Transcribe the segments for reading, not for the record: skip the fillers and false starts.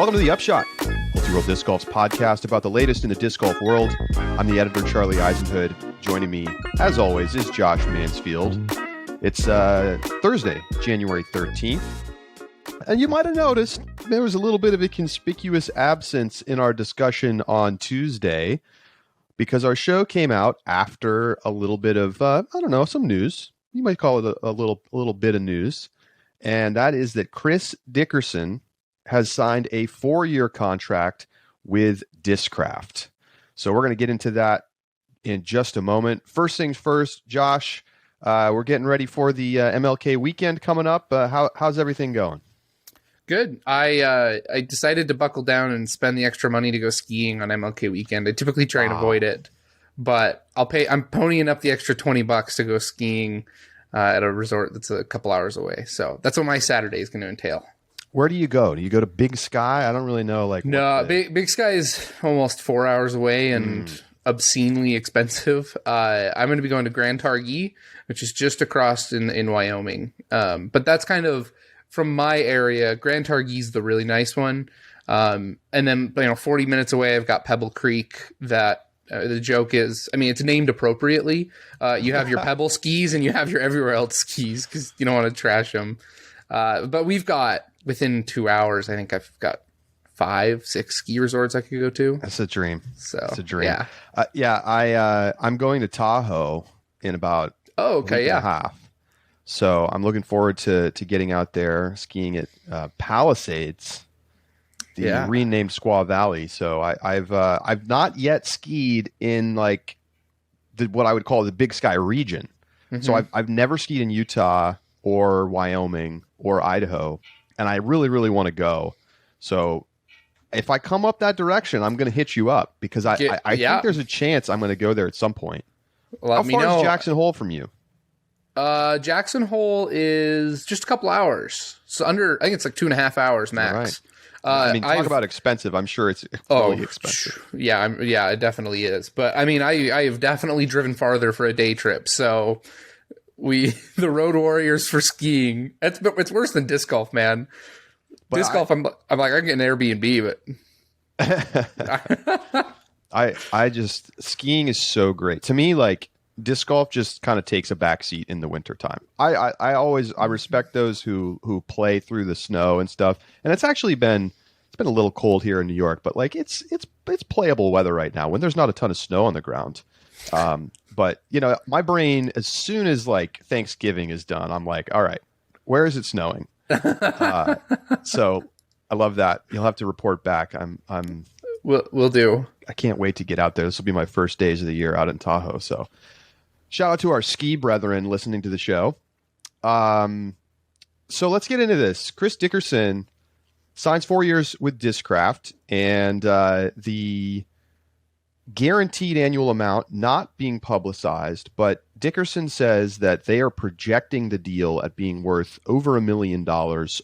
Welcome to the Upshot, Multi-World Disc Golf's podcast about the latest in the disc golf world. I'm the editor, Charlie Eisenhood. Joining me, as always, is Josh Mansfield. It's Thursday, January 13th. And you might have noticed there was a little bit of a conspicuous absence in our discussion on Tuesday because our show came out after a little bit of, some news. You might call it a little bit of news. And that is that Chris Dickerson has signed a 4-year contract with Discraft. So we're going to get into that in just a moment. First things first, Josh, we're getting ready for the MLK weekend coming up. How's everything going? Good. I decided to buckle down and spend the extra money to go skiing on MLK weekend. I typically try and avoid it, but I'm ponying up the extra $20 to go skiing at a resort that's a couple hours away. So that's what my Saturday is going to entail. Where do you go? Do you go to Big Sky? I don't really know. Big Sky is almost 4 hours away and obscenely expensive. I'm going to be going to Grand Targhee, which is just across in Wyoming. But that's kind of from my area. Grand Targhee is the really nice one. And then 40 minutes away, I've got Pebble Creek. That the joke is, it's named appropriately. You have your Pebble skis and you have your everywhere else skis because you don't want to trash them. But we've got, within 2 hours, I think I've got 5-6 ski resorts I could go to. That's a dream. It's a dream. Yeah. I'm going to Tahoe in about a week and a half. So I'm looking forward to getting out there skiing at Palisades, the renamed Squaw Valley. So I've not yet skied in what I would call the Big Sky region. Mm-hmm. So I've never skied in Utah or Wyoming or Idaho, and I really, really want to go. So if I come up that direction, I'm going to hit you up because I think there's a chance I'm going to go there at some point. How far is Jackson Hole from you? Jackson Hole is just a couple hours. So I think it's 2.5 hours max. Right. Talk about expensive. I'm sure it's really expensive. Yeah, it definitely is. But I have definitely driven farther for a day trip. So the road warriors for skiing. It's worse than disc golf, man. But disc golf, I'm like, I can get an Airbnb, but skiing is so great to me. Disc golf just kind of takes a backseat in the wintertime. I respect those who play through the snow and stuff. And it's been a little cold here in New York, but it's playable weather right now when there's not a ton of snow on the ground. But my brain, as soon as Thanksgiving is done, I'm like, all right, where is it snowing? So I love that. You'll have to report back. We'll do. I can't wait to get out there. This will be my first days of the year out in Tahoe. So shout out to our ski brethren listening to the show. So let's get into this. Chris Dickerson signs 4 years with Discraft, and the guaranteed annual amount not being publicized, but Dickerson says that they are projecting the deal at being worth over $1 million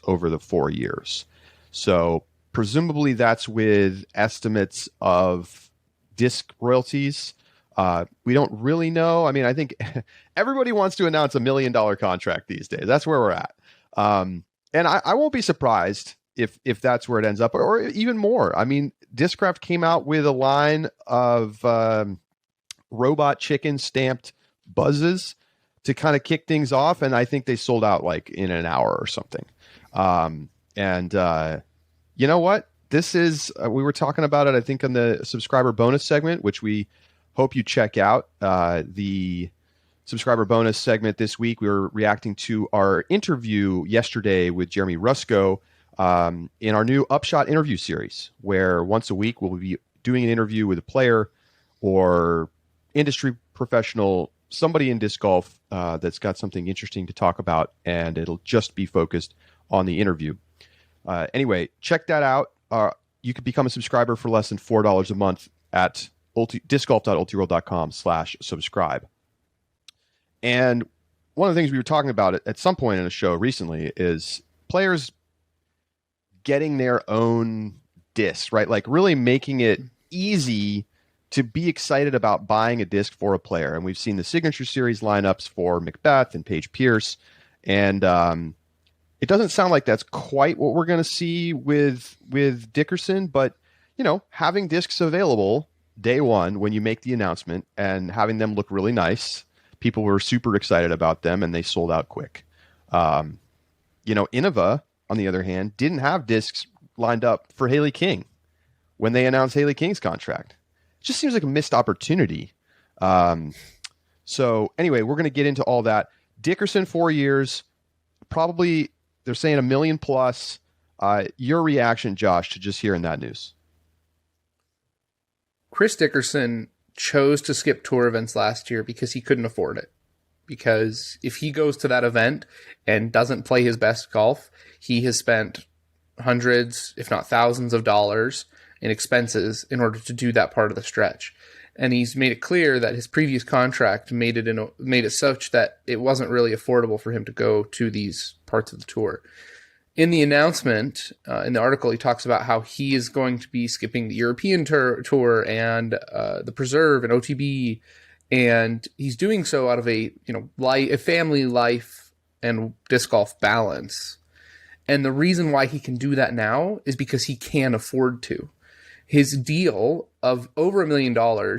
over the 4 years. So presumably that's with estimates of disc royalties. We don't really know. I think everybody wants to announce $1 million contract these days. That's where we're at. And I won't be surprised if that's where it ends up, or even more. Discraft came out with a line of robot chicken stamped buzzes to kind of kick things off, and I think they sold out in an hour or something. You know what? This is we were talking about it, I think, on the subscriber bonus segment, which we hope you check out. The subscriber bonus segment this week, we were reacting to our interview yesterday with Jeremy Rusko in our new Upshot interview series, where once a week we'll be doing an interview with a player or industry professional, somebody in disc golf that's got something interesting to talk about, and it'll just be focused on the interview. Anyway, check that out. You could become a subscriber for less than $4 a month at discgolf.ultiworld.com/subscribe. And one of the things we were talking about at some point in a show recently is players getting their own discs, right? Really making it easy to be excited about buying a disc for a player. And we've seen the Signature Series lineups for Macbeth and Paige Pierce. And It doesn't sound like that's quite what we're going to see with Dickerson, but having discs available day one when you make the announcement and having them look really nice, people were super excited about them and they sold out quick. Innova, on the other hand, didn't have discs lined up for Haley King when they announced Haley King's contract. It just seems like a missed opportunity. So anyway, we're going to get into all that. Dickerson, 4 years, probably they're saying $1 million plus. Your reaction, Josh, to just hearing that news? Chris Dickerson chose to skip tour events last year because he couldn't afford it. Because if he goes to that event and doesn't play his best golf, he has spent hundreds, if not thousands of dollars in expenses in order to do that part of the stretch. And he's made it clear that his previous contract made it such that it wasn't really affordable for him to go to these parts of the tour. In the announcement, in the article, he talks about how he is going to be skipping the European tour and the Preserve and OTB, and he's doing so out of a family life and disc golf balance. And the reason why he can do that now is because he can afford to. His deal of over $1 million,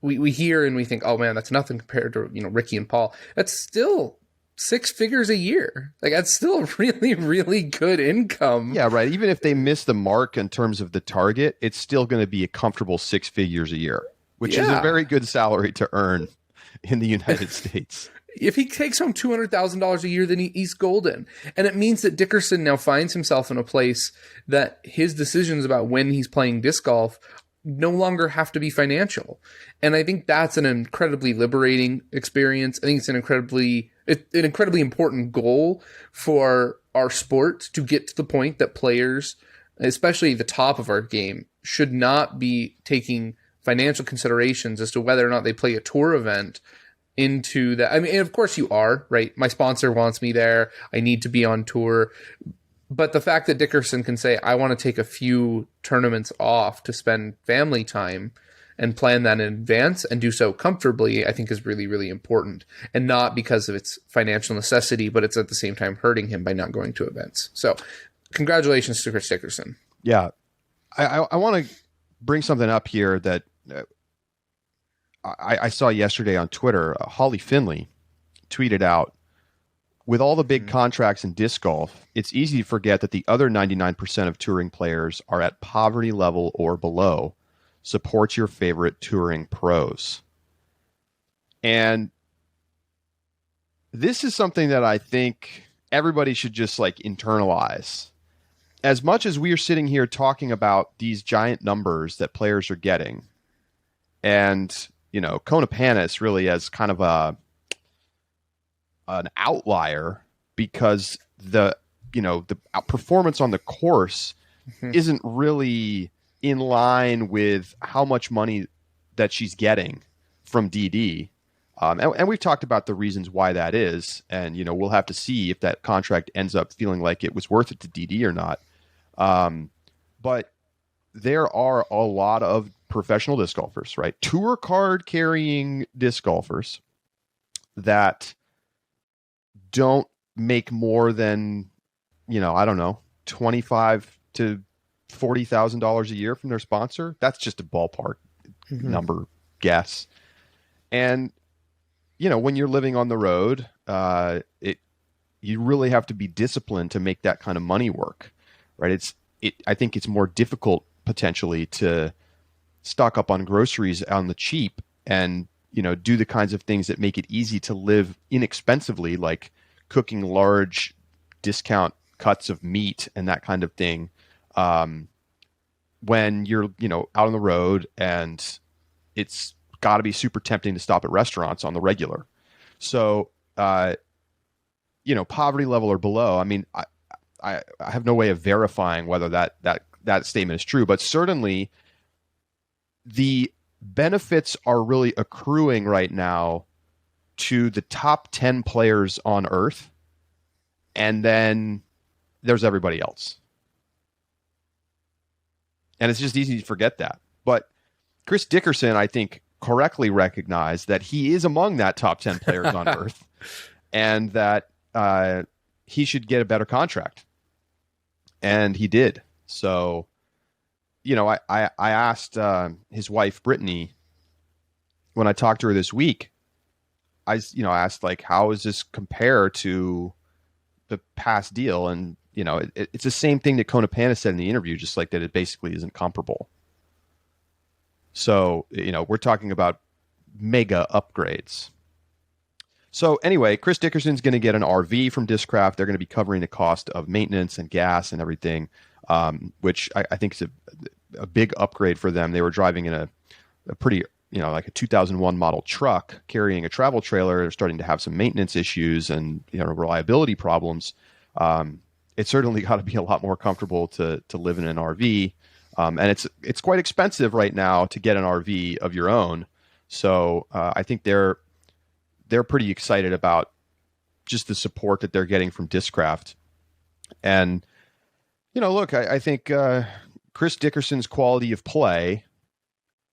we hear and we think, oh man, that's nothing compared to Ricky and Paul. That's still 6 figures a year. Like, that's still really, really good income. Yeah, right. Even if they miss the mark in terms of the target, it's still going to be a comfortable 6 figures a year, which is a very good salary to earn in the United States. If he takes home $200,000 a year, then he's golden. And it means that Dickerson now finds himself in a place that his decisions about when he's playing disc golf no longer have to be financial. And I think that's an incredibly liberating experience. I think it's an incredibly important goal for our sport to get to the point that players, especially the top of our game, should not be taking financial considerations as to whether or not they play a tour event into that. I mean, and of course you are, right? My sponsor wants me there. I need to be on tour. But the fact that Dickerson can say, I want to take a few tournaments off to spend family time and plan that in advance and do so comfortably, I think is really, really important. And not because of its financial necessity, but it's at the same time hurting him by not going to events. So congratulations to Chris Dickerson. Yeah. I want to bring something up here that I saw yesterday on Twitter. Holly Finley tweeted out, with all the big contracts in disc golf, it's easy to forget that the other 99% of touring players are at poverty level or below. Support your favorite touring pros. And this is something that I think everybody should just internalize. As much as we are sitting here talking about these giant numbers that players are getting, and Kona Panis really as kind of an outlier because the performance on the course isn't really in line with how much money that she's getting from DD. And we've talked about the reasons why that is. And, we'll have to see if that contract ends up feeling like it was worth it to DD or not. But there are a lot of professional disc golfers, right? Tour card carrying disc golfers that don't make more than, I don't know, $25,000 to $40,000 a year from their sponsor. That's just a ballpark number guess. And, when you're living on the road, you really have to be disciplined to make that kind of money work, right? I think it's more difficult potentially to stock up on groceries on the cheap and, do the kinds of things that make it easy to live inexpensively, like cooking large discount cuts of meat and that kind of thing. When you're, out on the road, and it's got to be super tempting to stop at restaurants on the regular. So, poverty level or below, I mean, I have no way of verifying whether that statement is true, but certainly the benefits are really accruing right now to the top 10 players on earth. And then there's everybody else. And it's just easy to forget that. But Chris Dickerson, I think, correctly recognized that he is among that top 10 players on earth. And that, he should get a better contract. And he did. So, I asked his wife, Brittany, when I talked to her this week, I asked, like, how does this compare to the past deal? And, it's the same thing that Konopana said in the interview, just like that it basically isn't comparable. So, we're talking about mega upgrades. So anyway, Chris Dickerson's going to get an RV from Discraft. They're going to be covering the cost of maintenance and gas and everything, which I think is a big upgrade for them. They were driving in a pretty, like a 2001 model truck carrying a travel trailer. They're starting to have some maintenance issues and, reliability problems. It's certainly got to be a lot more comfortable to live in an RV. And it's quite expensive right now to get an RV of your own. So I think they're pretty excited about just the support that they're getting from Discraft. And, look, I think Chris Dickerson's quality of play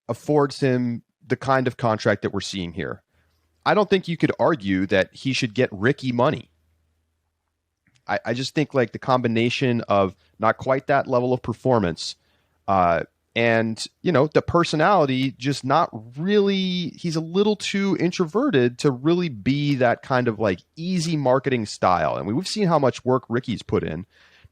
affords him the kind of contract that we're seeing here. I don't think you could argue that he should get Ricky money. I just think, like, the combination of not quite that level of performance and, the personality, just not really, he's a little too introverted to really be that kind of, like, easy marketing style. And we've seen how much work Ricky's put in.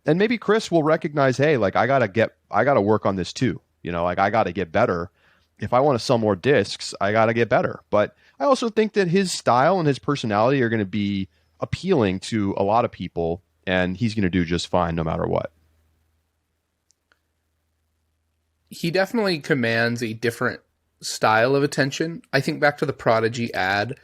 And maybe Chris will recognize, hey, like, I got to work on this too. Like, I got to get better. If I want to sell more discs, I got to get better. But I also think that his style and his personality are going to be appealing to a lot of people, and he's going to do just fine no matter what. He definitely commands a different style of attention. I think back to the Prodigy ad.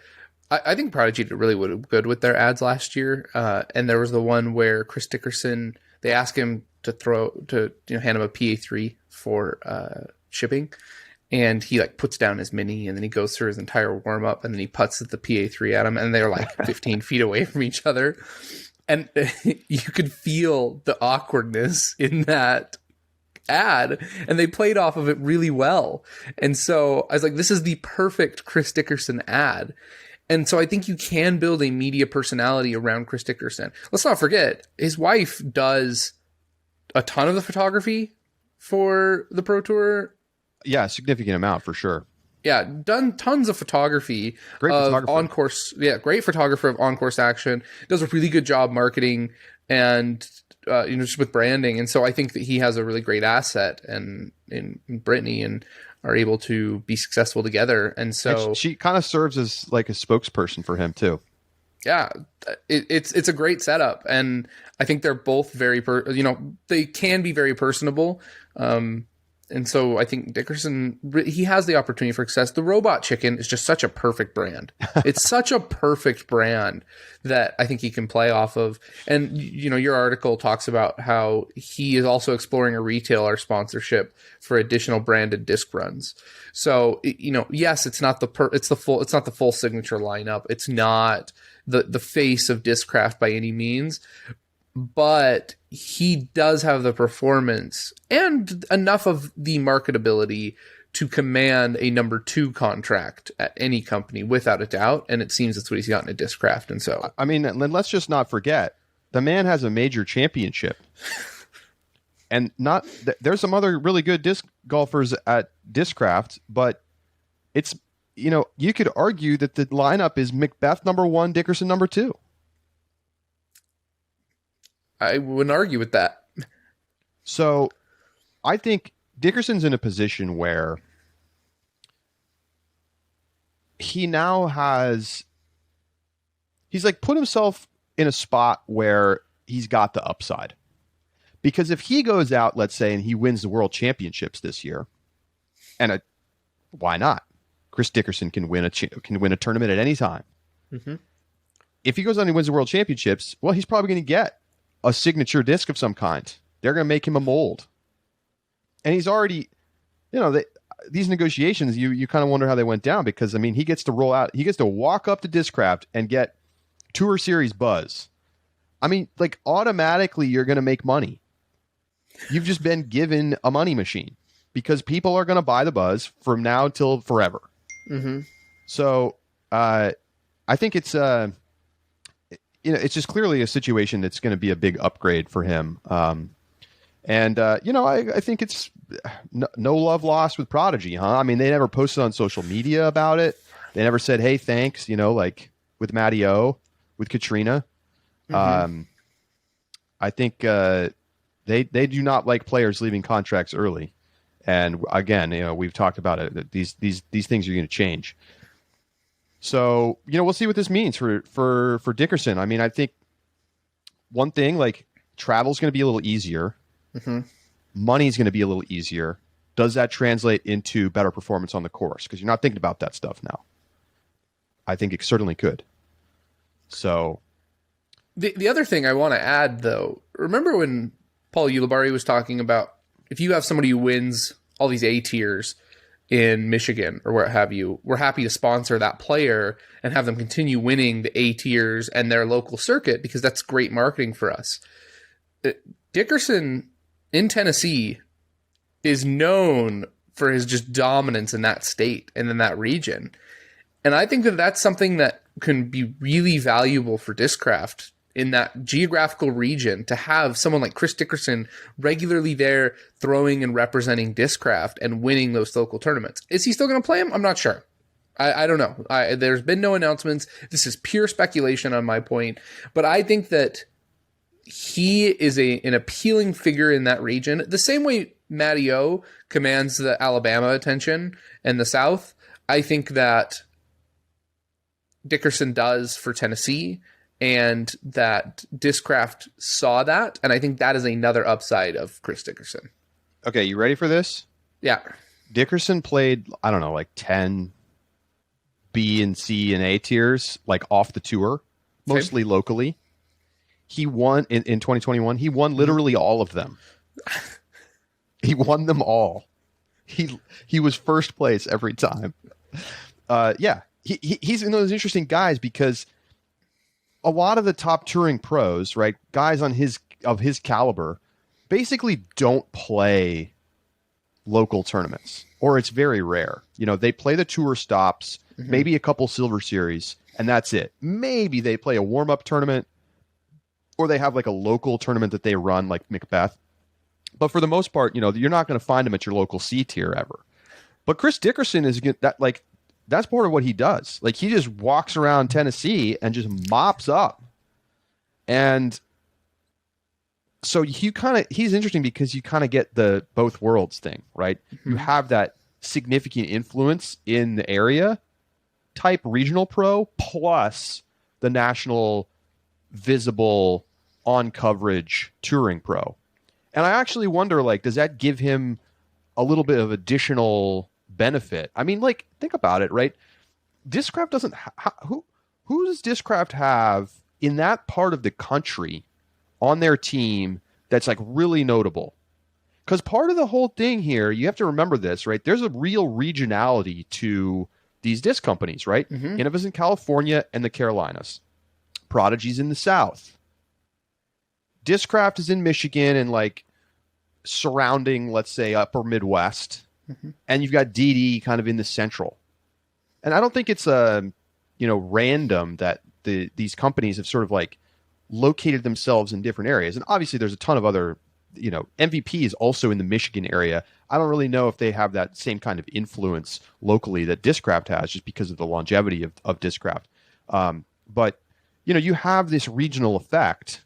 I think Prodigy did really good with their ads last year. And there was the one where Chris Dickerson, they asked him to hand him a PA3 for shipping. And he, like, puts down his mini, and then he goes through his entire warm up, and then he putts the PA3 at him, and they're like 15 feet away from each other. And you could feel the awkwardness in that ad, and they played off of it really well. And so I was like, this is the perfect Chris Dickerson ad. And so I think you can build a media personality around Chris Dickerson. Let's not forget, his wife does a ton of the photography for the Pro Tour. Yeah, a significant amount for sure. Yeah, done tons of photography. Great photographer. On-course. Yeah, great photographer of on-course action. Does a really good job marketing and just with branding. And so I think that he has a really great asset in Brittany, and are able to be successful together. And so she kind of serves as like a spokesperson for him too. Yeah, it's a great setup, and I think they're both very they can be very personable. And so I think Dickerson, he has the opportunity for success. The Robot Chicken is just such a perfect brand. It's such a perfect brand that I think he can play off of. And, your article talks about how he is also exploring a retailer sponsorship for additional branded disc runs. So, yes, it's not the full signature lineup. It's not the face of Discraft by any means. But he does have the performance and enough of the marketability to command a number 2 contract at any company without a doubt. And it seems that's what he's gotten at Discraft. And so, I mean, let's just not forget, the man has a major championship. And there's some other really good disc golfers at Discraft, but it's, you could argue that the lineup is Macbeth number 1, Dickerson number 2. I wouldn't argue with that. So I think Dickerson's in a position where he now he's like put himself in a spot where he's got the upside. Because if he goes out, let's say, and he wins the World Championships this year, and why not? Chris Dickerson can win a tournament at any time. Mm-hmm. If he goes on and wins the World Championships, well, he's probably going to get a signature disc of some kind. They're going to make him a mold. And he's already, these negotiations, you kind of wonder how they went down, because, I mean, he gets to walk up to Discraft and get Tour Series buzz. I mean, like, automatically you're going to make money. You've just been given a money machine, because people are going to buy the buzz from now till forever. Mm-hmm. So I think it's, it's just clearly a situation that's going to be a big upgrade for him. I think it's no love lost with Prodigy, huh? I mean, they never posted on social media about it. They never said, "Hey, thanks," like with Matty O, with Katrina. Mm-hmm. I think they do not like players leaving contracts early. And again, we've talked about it. That these things are going to change. So we'll see what this means for Dickerson. I mean, I think one thing, like, travel's going to be a little easier. Mm-hmm. Money's going to be a little easier. Does that translate into better performance on the course? Because you're not thinking about that stuff now. I think it certainly could. So, the other thing I want to add, though, remember when Paul Ulibarri was talking about if you have somebody who wins all these A tiers in Michigan or what have you, we're happy to sponsor that player and have them continue winning the A tiers and their local circuit because that's great marketing for us. Dickerson in Tennessee is known for his just dominance in that state and in that region. And I think that that's something that can be really valuable for Discraft in that geographical region, to have someone like Chris Dickerson regularly there throwing and representing Discraft and winning those local tournaments. Is he still going to play him? I'm not sure. I don't know. There's been no announcements. This is pure speculation on my point. But I think that he is an appealing figure in that region. The same way Matty O commands the Alabama attention and the South, I think that Dickerson does for Tennessee, and that Discraft saw that, and I think that is another upside of Chris Dickerson. Okay, you ready for this? Yeah. Dickerson played, I don't know, like 10 B and C and A tiers, like off the tour, mostly locally. He won in 2021. He won literally all of them. He won them all. He was first place every time. He's one of those interesting guys because a lot of the top touring pros, right, guys of his caliber, basically don't play local tournaments, or it's very rare. They play the tour stops, maybe a couple Silver Series, and that's it. Maybe they play a warm-up tournament, or they have like a local tournament that they run, like Macbeth. But for the most part, you're not going to find him at your local C tier ever. But Chris Dickerson is that, like, that's part of what he does. Like, he just walks around Tennessee and just mops up. And so he's interesting because you kind of get the both worlds thing, right? Mm-hmm. You have that significant influence in the area type regional pro, plus the national visible on coverage touring pro. And I actually wonder, like, does that give him a little bit of additional benefit? I mean, like, think about it, right? Discraft doesn't who does Discraft have in that part of the country on their team that's like really notable? Because part of the whole thing here, you have to remember this, right? There's a real regionality to these disc companies, right? Mm-hmm. Innova's in California and the Carolinas. Prodigy's in the South. Discraft is in Michigan and like surrounding, let's say, upper Midwest. Mm-hmm. And you've got DD kind of in the Central. And I don't think it's random that these companies have sort of like located themselves in different areas. And obviously there's a ton of other, MVP is also in the Michigan area. I don't really know if they have that same kind of influence locally that Discraft has, just because of the longevity of Discraft. But you have this regional effect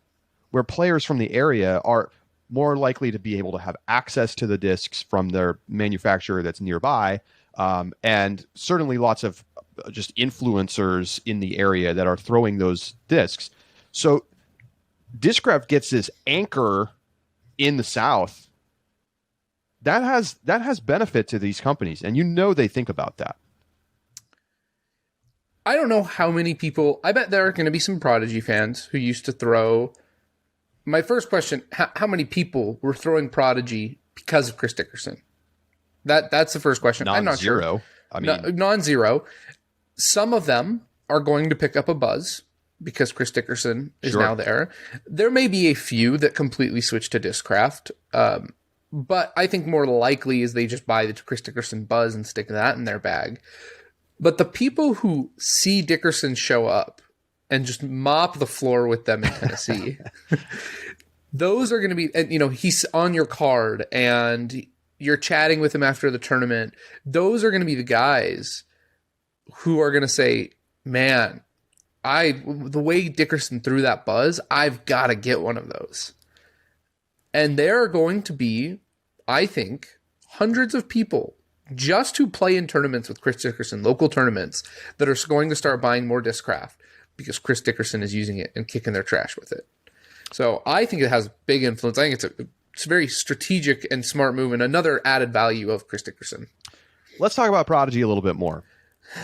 where players from the area are more likely to be able to have access to the discs from their manufacturer that's nearby. And certainly lots of just influencers in the area that are throwing those discs. So Discraft gets this anchor in the South. That has benefit to these companies, and they think about that. I don't know how many people. I bet there are going to be some Prodigy fans who used to throw. My first question: how many people were throwing Prodigy because of Chris Dickerson? That's the first question. I'm not sure. I mean, non-zero. Some of them are going to pick up a buzz because Chris Dickerson is now there. There may be a few that completely switch to Discraft, but I think more likely is they just buy the Chris Dickerson buzz and stick that in their bag. But the people who see Dickerson show up and just mop the floor with them in Tennessee. Those are going to be, and he's on your card and you're chatting with him after the tournament. Those are going to be the guys who are going to say, man, the way Dickerson threw that buzz, I've got to get one of those. And there are going to be, I think, hundreds of people just who play in tournaments with Chris Dickerson, local tournaments, that are going to start buying more Discraft because Chris Dickerson is using it and kicking their trash with it. So I think it has big influence. I think it's a very strategic and smart move and another added value of Chris Dickerson. Let's talk about Prodigy a little bit more,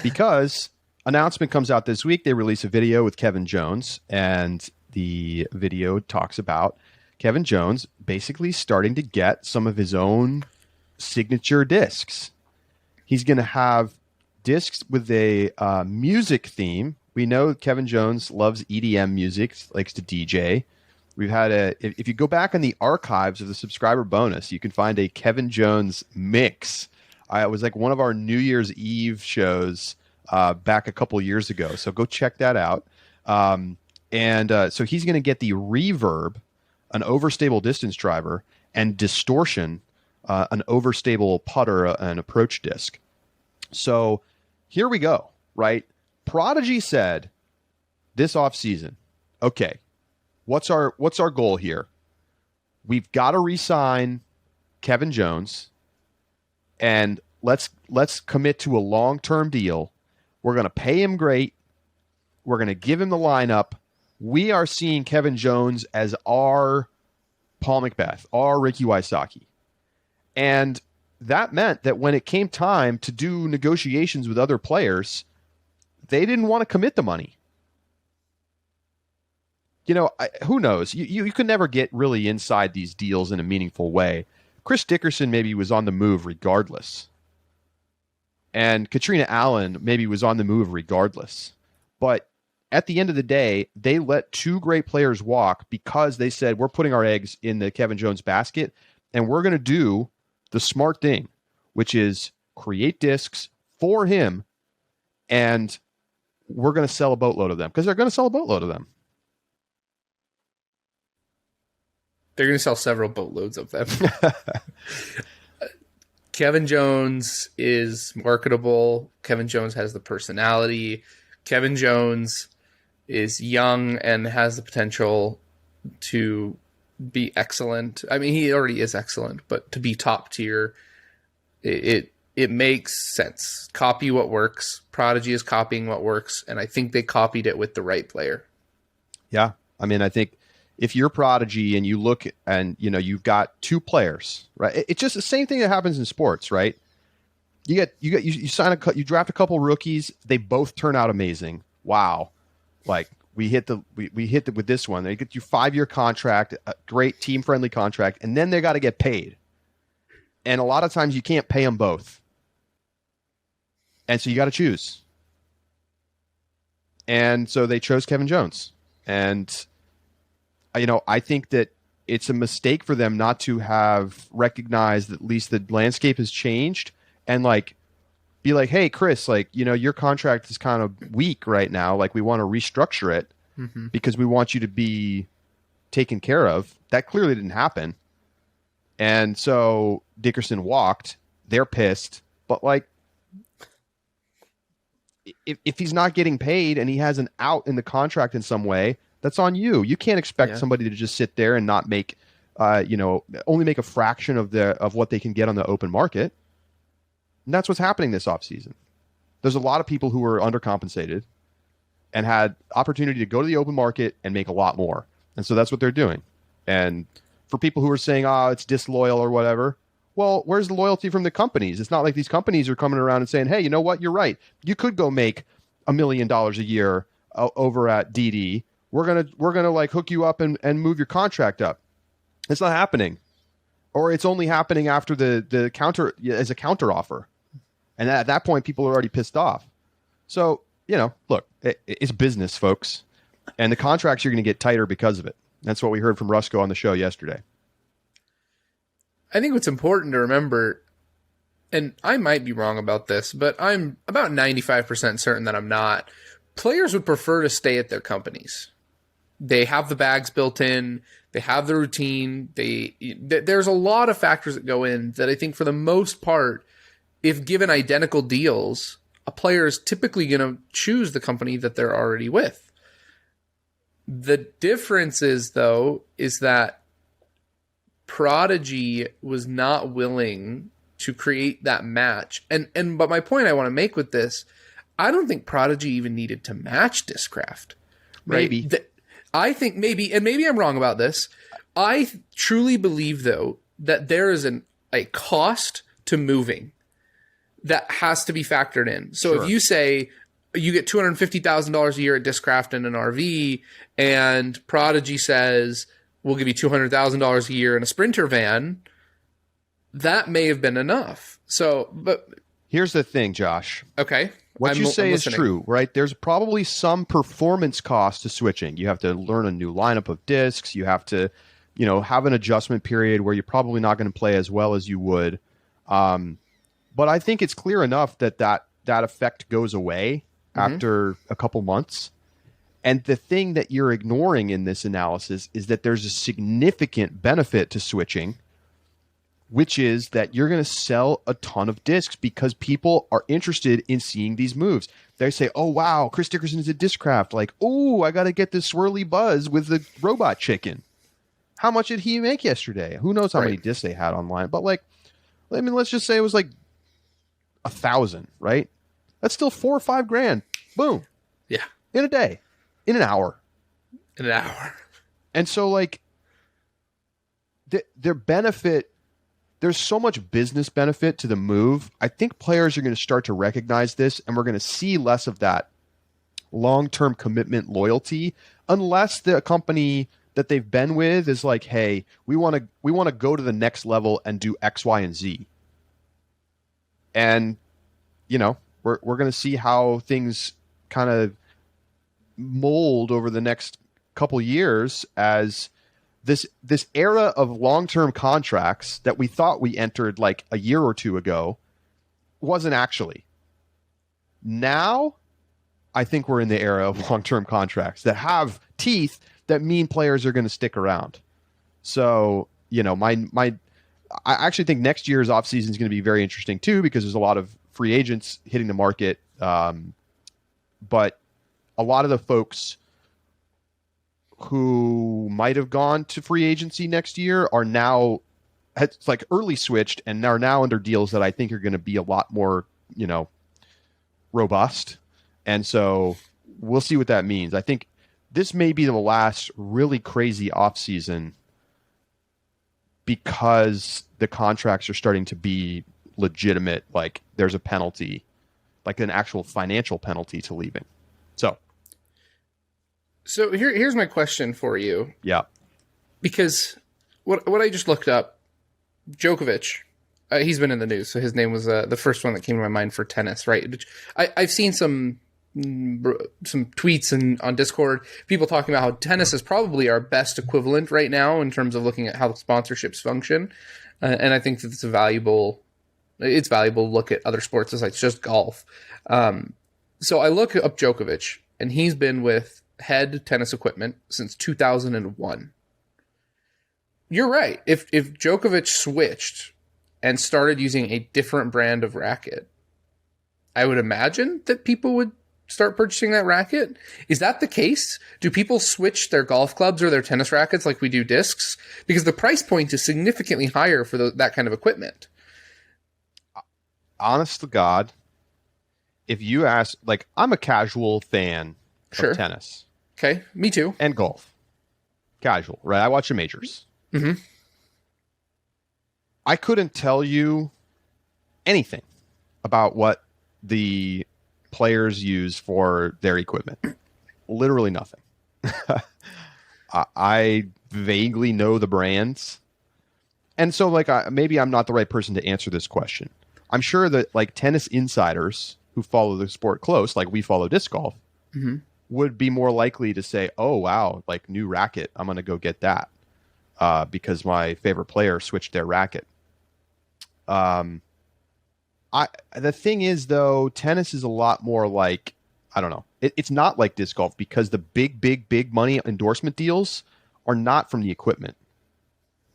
because announcement comes out this week. They release a video with Kevin Jones, and the video talks about Kevin Jones basically starting to get some of his own signature discs. He's going to have discs with a music theme. We know Kevin Jones loves EDM music, likes to DJ. We've had if you go back in the archives of the subscriber bonus, you can find a Kevin Jones mix. It was like one of our New Year's Eve shows back a couple years ago. So go check that out. So he's going to get the reverb, an overstable distance driver, and distortion, an overstable putter, an approach disc. So here we go, right? Prodigy said this offseason, okay, what's our goal here? We've got to re-sign Kevin Jones, and let's commit to a long-term deal. We're going to pay him great. We're going to give him the lineup. We are seeing Kevin Jones as our Paul Macbeth, our Ricky Wysocki. And that meant that when it came time to do negotiations with other players, they didn't want to commit the money. Who knows? You can never get really inside these deals in a meaningful way. Chris Dickerson maybe was on the move regardless. And Katrina Allen maybe was on the move regardless. But at the end of the day, they let two great players walk because they said, we're putting our eggs in the Kevin Jones basket, and we're going to do the smart thing, which is create discs for him, and we're going to sell a boatload of them, because they're going to sell a boatload of them. They're going to sell several boatloads of them. Kevin Jones is marketable. Kevin Jones has the personality. Kevin Jones is young and has the potential to be excellent. I mean, he already is excellent, but to be top tier, it makes sense. Copy what works. Prodigy is copying what works, and I think they copied it with the right player. Yeah. I mean, I think if you're Prodigy and you look and, you've got two players, right? It's just the same thing that happens in sports, right? You draft a couple rookies. They both turn out amazing. Wow. Like we hit with this one. They get you 5-year contract, a great team friendly contract. And then they got to get paid. And a lot of times you can't pay them both. And so you got to choose. And so they chose Kevin Jones. And, I think that it's a mistake for them not to have recognized that at least the landscape has changed and be like, hey, Chris, your contract is kind of weak right now. Like, we want to restructure it because we want you to be taken care of. That clearly didn't happen. And so Dickerson walked. They're pissed. But if he's not getting paid and he has an out in the contract in some way, that's on you. You can't expect somebody to just sit there and not make, only make a fraction of what they can get on the open market. And that's what's happening this offseason. There's a lot of people who are undercompensated and had opportunity to go to the open market and make a lot more. And so that's what they're doing. And for people who are saying, it's disloyal or whatever, well, where's the loyalty from the companies? It's not like these companies are coming around and saying, hey, you know what? You're right. You could go make $1 million a year over at DD. We're gonna hook you up and move your contract up. It's not happening. Or it's only happening after the counter as a counter offer. And at that point, people are already pissed off. So, look, it's business, folks. And the contracts are going to get tighter because of it. That's what we heard from Rusko on the show yesterday. I think what's important to remember, and I might be wrong about this, but I'm about 95% certain that I'm not. players would prefer to stay at their companies. They have the bags built in. They have the routine. There's a lot of factors that go in that I think for the most part, if given identical deals, a player is typically going to choose the company that they're already with. The difference is, though, is that Prodigy was not willing to create that match. But my point I want to make with this, I don't think Prodigy even needed to match Discraft. Right? Maybe. I think maybe, and maybe I'm wrong about this. I truly believe, though, that there is a cost to moving that has to be factored in. So Sure. if you say you get $250,000 a year at Discraft in an RV, and Prodigy says we'll give you $200,000 a year in a Sprinter van, that may have been enough. So, but Here's the thing, Josh. okay, What you say I'm is listening. true, right? There's probably some performance cost to switching. You have to learn a new lineup of discs. You have to, have an adjustment period where you're probably not going to play as well as you would. But I think it's clear enough that effect goes away after a couple months. And the thing that you're ignoring in this analysis is that there's a significant benefit to switching, which is that you're going to sell a ton of discs because people are interested in seeing these moves. They say, oh, wow, Chris Dickerson is a Discraft. Like, oh, I got to get this swirly buzz with the robot chicken. How much did he make yesterday? Who knows how many discs they had online? But let's just say it was like 1,000, right? That's still $4 or $5 grand. Boom. Yeah. In a day. In an hour. In an hour. And so their benefit, there's so much business benefit to the move. I think players are going to start to recognize this, and we're going to see less of that long-term commitment loyalty, unless the company that they've been with is like, hey, we want to go to the next level and do X, Y, and Z. And we're going to see how things kind of mold over the next couple years as this era of long-term contracts that we thought we entered like a year or two ago wasn't actually. Now, I think we're in the era of long-term contracts that have teeth that mean players are going to stick around. So, I actually think next year's offseason is going to be very interesting too, because there's a lot of free agents hitting the market. But a lot of the folks who might have gone to free agency next year are now, it's like early switched and are now under deals that I think are going to be a lot more, robust. And so we'll see what that means. I think this may be the last really crazy offseason because the contracts are starting to be legitimate. Like there's a penalty, like an actual financial penalty to leaving. So here's my question for you. Yeah. Because what I just looked up, Djokovic, he's been in the news, so his name was the first one that came to my mind for tennis, right? I've seen some tweets on Discord, people talking about how tennis is probably our best equivalent right now in terms of looking at how sponsorships function, and I think that it's valuable to look at other sports besides just golf. So I look up Djokovic, and he's been with Head Tennis Equipment since 2001. You're right. If Djokovic switched and started using a different brand of racket, I would imagine that people would start purchasing that racket. Is that the case? Do people switch their golf clubs or their tennis rackets like we do discs? Because the price point is significantly higher for that kind of equipment. Honest to God, if you ask, I'm a casual fan Sure. of tennis. Okay, me too. And golf. Casual, right? I watch the majors. Mm-hmm. I couldn't tell you anything about what the players use for their equipment. Literally nothing. I vaguely know the brands. And so, maybe I'm not the right person to answer this question. I'm sure that, tennis insiders who follow the sport close, like we follow disc golf, Mm-hmm. would be more likely to say, oh, wow, new racket. I'm going to go get that because my favorite player switched their racket. The thing is, though, tennis is a lot more like I don't know. It's not like disc golf because the big money endorsement deals are not from the equipment.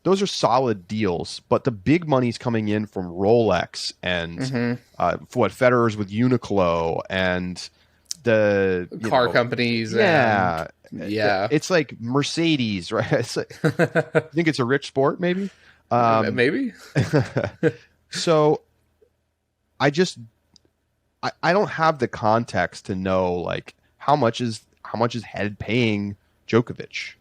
Those are solid deals, but the big money's coming in from Rolex and what Federer's with Uniqlo and the car companies. Yeah. Yeah. It's like Mercedes, right? It's like, I think it's a rich sport, maybe. Maybe. So I don't have the context to know like how much is head paying Djokovic.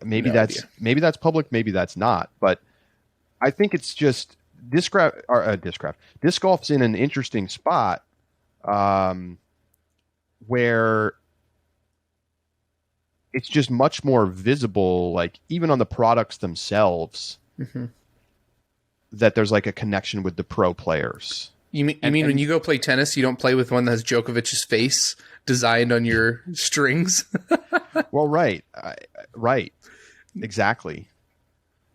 Maybe that's public, maybe that's not, but I think it's just Discraft. Disc golf's in an interesting spot where it's just much more visible, like even on the products themselves, that there's like a connection with the pro players. You mean when you go play tennis, you don't play with one that has Djokovic's face designed on your strings? Well, right. Exactly.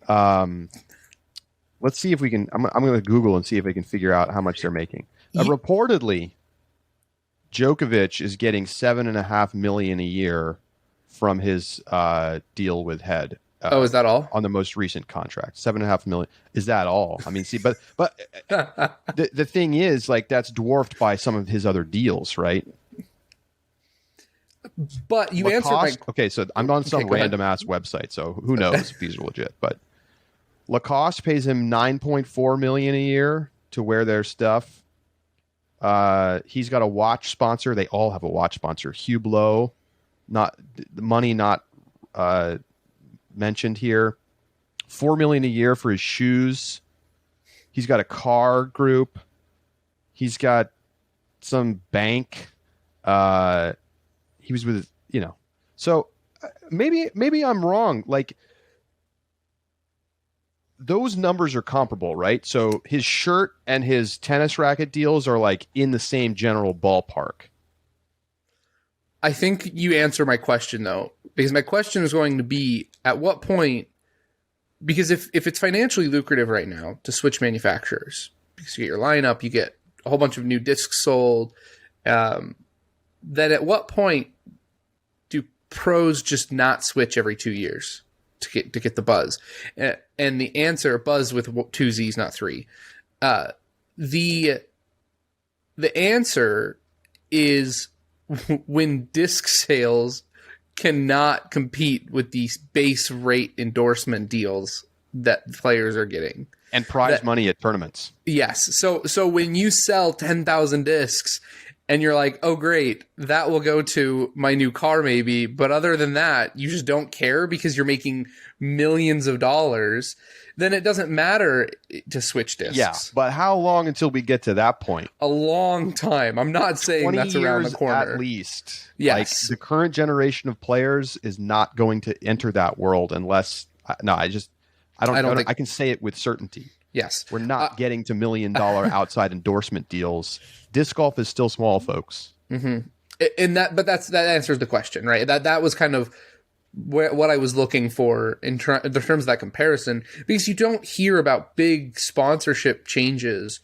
Let's see if we can. I'm going to Google and see if I can figure out how much they're making. Reportedly, Djokovic is getting $7.5 million a year from his deal with Head. Is that all? On the most recent contract, $7.5 million. Is that all? I mean, see, but the thing is, like, that's dwarfed by some of his other deals, right? But you answered my... Okay, so I'm on some random ass website, so who knows if these are legit. But Lacoste pays him $9.4 million a year to wear their stuff. He's got a watch sponsor. They all have a watch sponsor. Hublot, not the money not mentioned here. $4 million a year for his shoes. He's got a car group. He's got some bank. He was with, so maybe I'm wrong. Like, those numbers are comparable, right? So his shirt and his tennis racket deals are like in the same general ballpark. I think you answer my question though, because my question is going to be at what point, because if it's financially lucrative right now to switch manufacturers, because you get your lineup, you get a whole bunch of new discs sold, then at what point do pros just not switch every 2 years to get the buzz? And the answer, buzz with 2 Z's, not 3. The answer is when disc sales cannot compete with these base rate endorsement deals that players are getting. And prize money at tournaments. Yes. So when you sell 10,000 discs and you're like, oh, great, that will go to my new car maybe. But other than that, you just don't care because you're making millions of dollars. Then it doesn't matter to switch discs. Yeah, but how long until we get to that point? A long time. I'm not saying that's around the corner. At least. Yes. Like, the current generation of players is not going to enter that world unless... I don't think I can say it with certainty. Yes. We're not getting to $1 million outside endorsement deals. Disc golf is still small, folks. Mm-hmm. That answers the question, right? That was kind of what I was looking for in terms of that comparison, because you don't hear about big sponsorship changes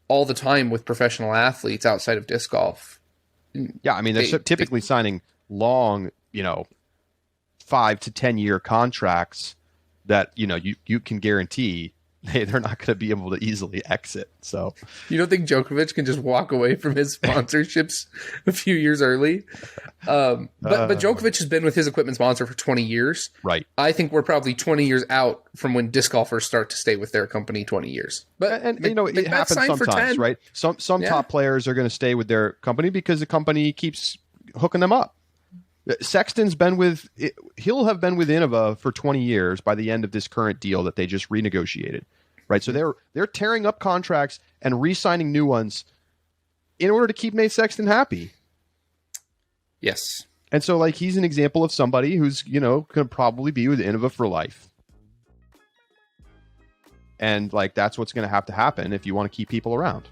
all the time with professional athletes outside of disc golf. Yeah, I mean, they're typically signing long, 5 to 10 year contracts that, you can guarantee they're not going to be able to easily exit. So you don't think Djokovic can just walk away from his sponsorships a few years early? But Djokovic has been with his equipment sponsor for 20 years. Right. I think we're probably 20 years out from when disc golfers start to stay with their company 20 years. But it happens sometimes, right? Some top players are going to stay with their company because the company keeps hooking them up. Sexton's he'll have been with Innova for 20 years by the end of this current deal that they just renegotiated, right? So they're tearing up contracts and re-signing new ones in order to keep Nate Sexton happy. Yes. And so, like, he's an example of somebody who's, going to probably be with Innova for life. And, like, that's what's going to have to happen if you want to keep people around.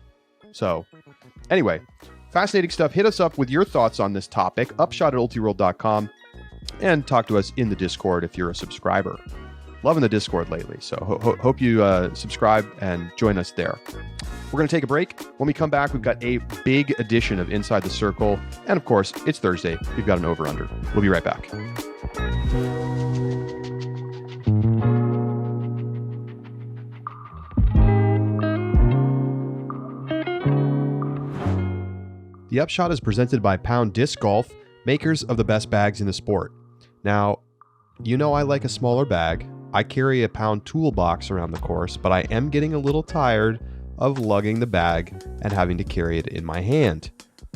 So, anyway... Fascinating stuff. Hit us up with your thoughts on this topic, upshot@ultiworld.com, and talk to us in the Discord if you're a subscriber. Loving the Discord lately, so hope you subscribe and join us there. We're going to take a break. When we come back, we've got a big edition of Inside the Circle. And of course, it's Thursday. We've got an over-under. We'll be right back. The Upshot is presented by Pound Disc Golf, makers of the best bags in the sport. Now, you know I like a smaller bag. I carry a Pound toolbox around the course, but I am getting a little tired of lugging the bag and having to carry it in my hand.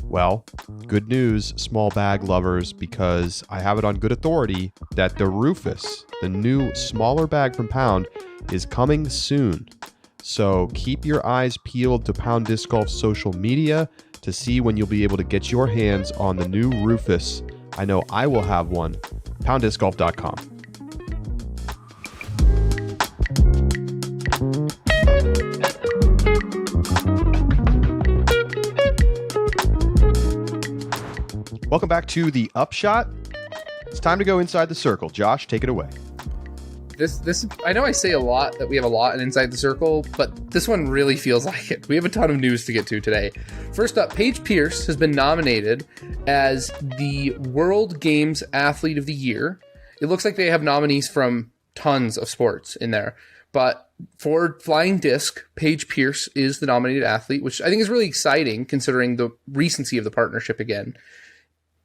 Well, good news, small bag lovers, because I have it on good authority that the Rufus, the new smaller bag from Pound, is coming soon. So keep your eyes peeled to Pound Disc Golf's social media to see when you'll be able to get your hands on the new Rufus. I know I will have one. PoundDiscGolf.com. Welcome back to the Upshot. It's time to go inside the circle. Josh, take it away. This I know I say a lot that we have a lot in Inside the Circle, but this one really feels like it. We have a ton of news to get to today. First up, Paige Pierce has been nominated as the World Games Athlete of the Year. It looks like they have nominees from tons of sports in there, but for flying disc, Paige Pierce is the nominated athlete, which I think is really exciting considering the recency of the partnership again.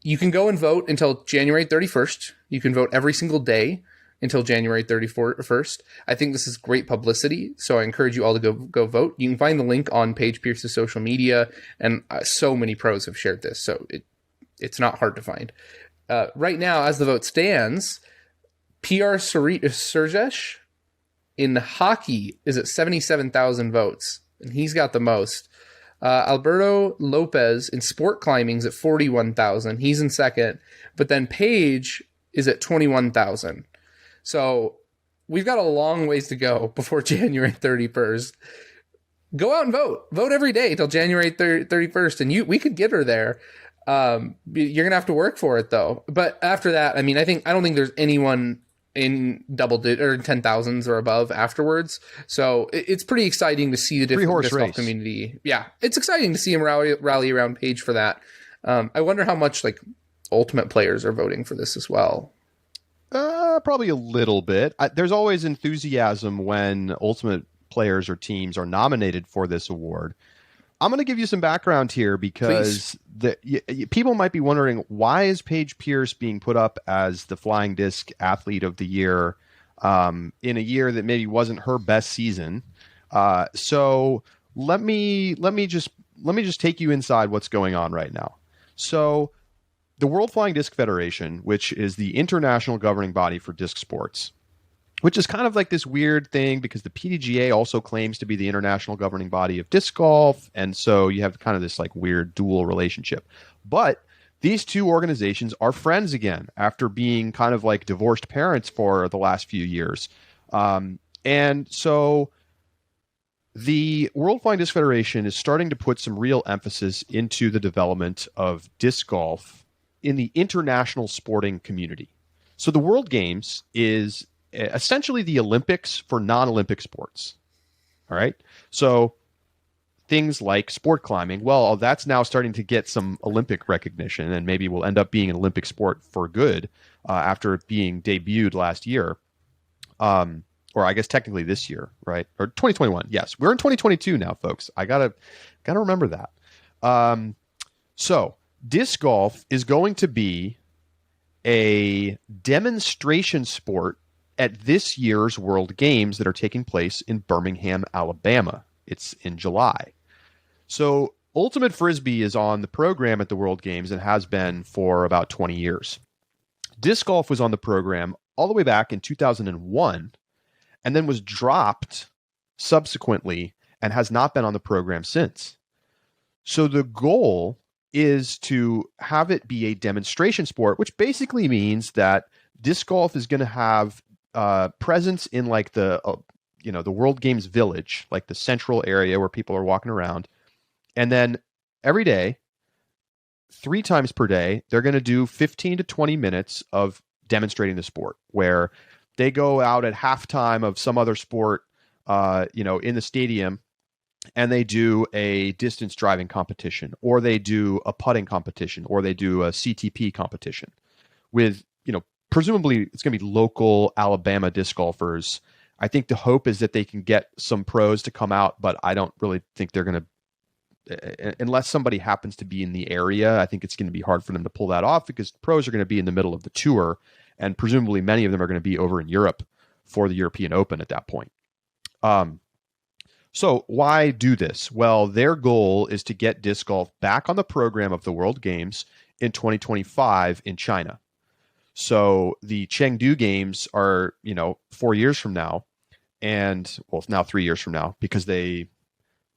You can go and vote until January 31st. You can vote every single day until January 31st. I think this is great publicity, so I encourage you all to go vote. You can find the link on Paige Pierce's social media, and so many pros have shared this, so it's not hard to find. Right now, as the vote stands, PR Sergesh in hockey is at 77,000 votes, and he's got the most. Alberto Lopez in sport climbing is at 41,000. He's in second, but then Paige is at 21,000. So we've got a long ways to go before January 31st. Go out and vote. Vote every day till January 31st, and we could get her there. You're gonna have to work for it though. But after that, I mean, I don't think there's anyone in or 10,000s or above afterwards. So it's pretty exciting to see the different disc golf community. Yeah, it's exciting to see him rally around Paige for that. I wonder how much like Ultimate players are voting for this as well. Probably a little bit. There's always enthusiasm when Ultimate players or teams are nominated for this award. I'm going to give you some background here because people might be wondering, why is Paige Pierce being put up as the Flying Disc Athlete of the Year in a year that maybe wasn't her best season? So let me just take you inside what's going on right now. So the World Flying Disc Federation, which is the international governing body for disc sports, which is kind of like this weird thing because the PDGA also claims to be the international governing body of disc golf. And so you have kind of this like weird dual relationship. But these two organizations are friends again after being kind of like divorced parents for the last few years. And so the World Flying Disc Federation is starting to put some real emphasis into the development of disc golf in the international sporting community. So the World Games is essentially the Olympics for non-Olympic sports. All right. So things like sport climbing, well, that's now starting to get some Olympic recognition and maybe will end up being an Olympic sport for good after being debuted last year. Or I guess technically this year, right? Or 2021. Yes, we're in 2022 now, folks. I gotta remember that. So disc golf is going to be a demonstration sport at this year's World Games that are taking place in Birmingham, Alabama. It's in July. So Ultimate Frisbee is on the program at the World Games and has been for about 20 years. Disc golf was on the program all the way back in 2001 and then was dropped subsequently and has not been on the program since. So the goal is to have it be a demonstration sport, which basically means that disc golf is going to have presence in like the World Games village, like the central area where people are walking around. And then every day, 3 times per day, they're going to do 15 to 20 minutes of demonstrating the sport, where they go out at halftime of some other sport, in the stadium, and they do a distance driving competition, or they do a putting competition, or they do a CTP competition with, presumably it's going to be local Alabama disc golfers. I think the hope is that they can get some pros to come out, but I don't really think they're going to, unless somebody happens to be in the area. I think it's going to be hard for them to pull that off because pros are going to be in the middle of the tour, and presumably many of them are going to be over in Europe for the European Open at that point. So why do this? Well, their goal is to get disc golf back on the program of the World Games in 2025 in China. So the Chengdu Games are, 4 years from now, and well, now 3 years from now, because they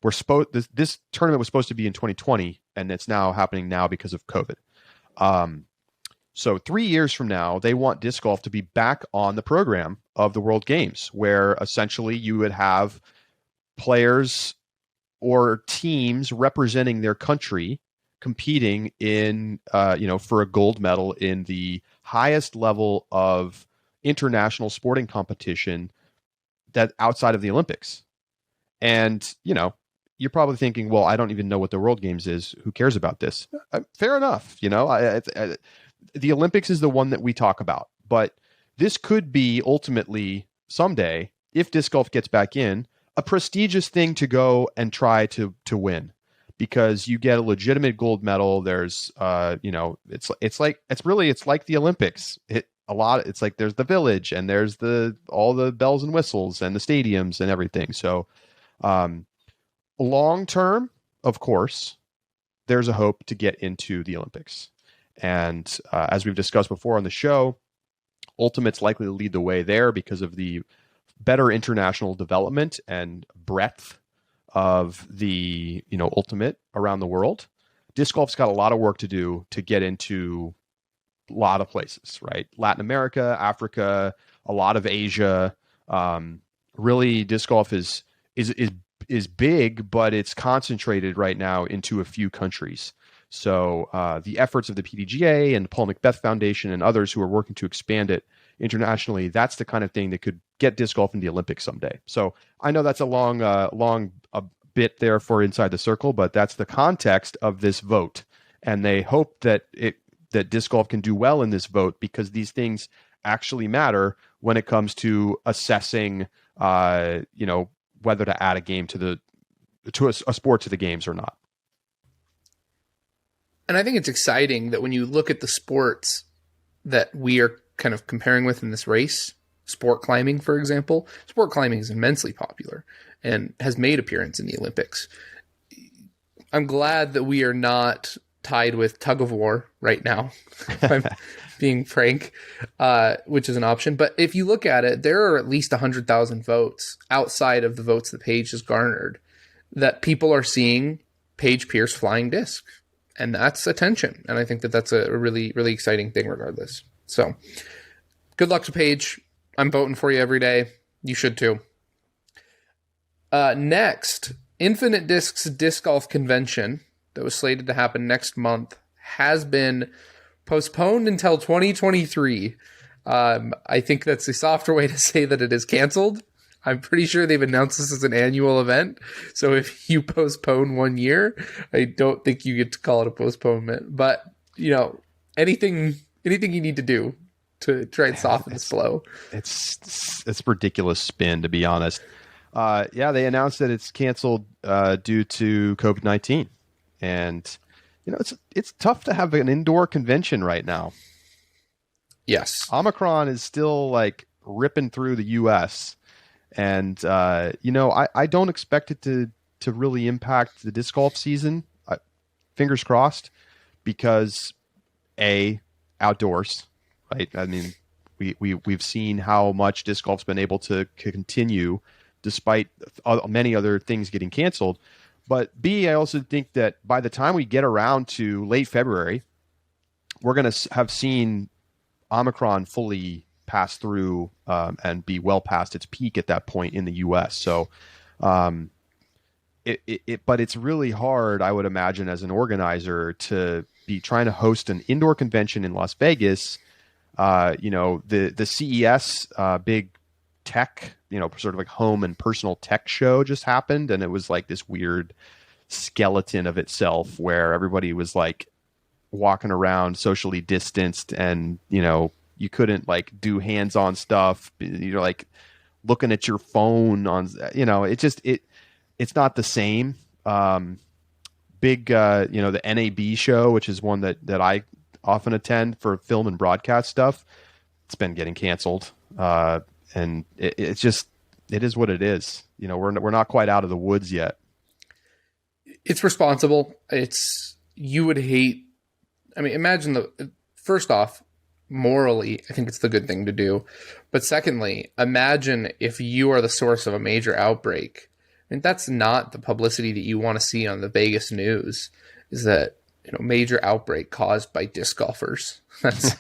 were this tournament was supposed to be in 2020, and it's now happening now because of COVID. So 3 years from now, they want disc golf to be back on the program of the World Games, where essentially you would have players or teams representing their country competing in, for a gold medal in the highest level of international sporting competition that outside of the Olympics. And, you're probably thinking, well, I don't even know what the World Games is. Who cares about this? Fair enough. The Olympics is the one that we talk about, but this could be ultimately someday, if disc golf gets back in, a prestigious thing to go and try to win, because you get a legitimate gold medal. There's, it's like the Olympics. It's like there's the village and there's all the bells and whistles and the stadiums and everything. So, long term, of course, there's a hope to get into the Olympics. And as we've discussed before on the show, Ultimate's likely to lead the way there because of the better international development and breadth of the, Ultimate around the world. Disc golf's got a lot of work to do to get into a lot of places, right? Latin America, Africa, a lot of Asia. Really, disc golf is big, but it's concentrated right now into a few countries. So the efforts of the PDGA and the Paul Macbeth Foundation and others who are working to expand it internationally, that's the kind of thing that could get disc golf in the Olympics someday. So I know that's a long bit there for Inside the Circle, but that's the context of this vote. And they hope that disc golf can do well in this vote, because these things actually matter when it comes to assessing, whether to add a game to a sport to the games or not. And I think it's exciting that when you look at the sports that we are kind of comparing with in this race, sport climbing, for example, sport climbing is immensely popular and has made appearance in the Olympics. I'm glad that we are not tied with tug of war right now, if I'm being frank, which is an option. But if you look at it, there are at least 100,000 votes outside of the votes that Paige has garnered that people are seeing Paige Pierce flying disc. And that's attention. And I think that that's a really, really exciting thing regardless. So good luck to Paige. I'm voting for you every day. You should too. Next, Infinite Discs Disc Golf Convention that was slated to happen next month has been postponed until 2023. I think that's a softer way to say that it is canceled. I'm pretty sure they've announced this as an annual event. So if you postpone 1 year, I don't think you get to call it a postponement. But, anything you need to do to try and soften this blow. It's ridiculous spin, to be honest. They announced that it's canceled due to COVID-19. And, it's tough to have an indoor convention right now. Yes. Omicron is still ripping through the U.S., and, I don't expect it to really impact the disc golf season. Fingers crossed, because outdoors, right? I mean, we've seen how much disc golf's been able to continue despite many other things getting canceled. But B, I also think that by the time we get around to late February, we're going to have seen Omicron fully pass through and be well past its peak at that point in the U.S. So, but it's really hard, I would imagine, as an organizer to be trying to host an indoor convention in Las Vegas. The CES big tech, sort of like home and personal tech show just happened. And it was like this weird skeleton of itself where everybody was like walking around socially distanced, and, you couldn't like do hands-on stuff. You're like looking at your phone on, it's not the same. Big, the NAB show, which is one that I often attend for film and broadcast stuff. It's been getting canceled. And it's just, it is what it is. We're not quite out of the woods yet. It's responsible. You would hate, imagine first off, morally, I think it's the good thing to do. But secondly, imagine if you are the source of a major outbreak. And that's not the publicity that you want to see on the Vegas news, is that, major outbreak caused by disc golfers. That's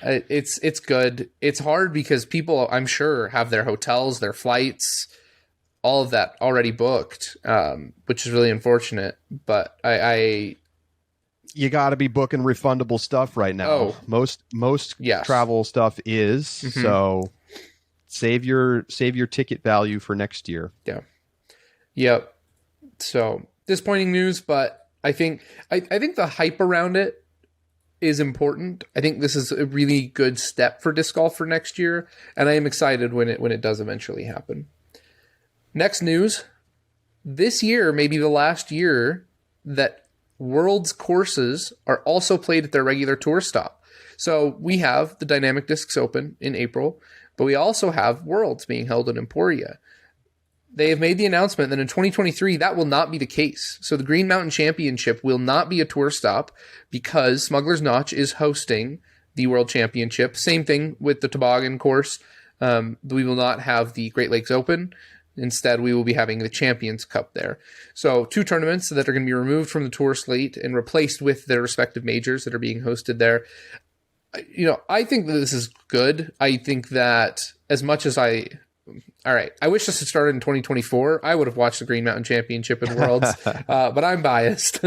it's good. It's hard because people, I'm sure, have their hotels, their flights, all of that already booked, which is really unfortunate. But you got to be booking refundable stuff right now. Oh, most yes. travel stuff is. Mm-hmm. So save your ticket value for next year. Yeah. Yep. So disappointing news, but I think the hype around it is important. I think this is a really good step for disc golf for next year, and I am excited when it does eventually happen. Next news: this year may be the last year that Worlds courses are also played at their regular tour stop. So we have the Dynamic Discs Open in April, but we also have Worlds being held in Emporia. They have made the announcement that in 2023, that will not be the case. So the Green Mountain Championship will not be a tour stop because Smuggler's Notch is hosting the World Championship. Same thing with the toboggan course. We will not have the Great Lakes Open. Instead, we will be having the Champions Cup there. So 2 tournaments that are going to be removed from the tour slate and replaced with their respective majors that are being hosted there. I think that this is good. I think that as much as all right, I wish this had started in 2024. I would have watched the Green Mountain Championship and Worlds, but I'm biased.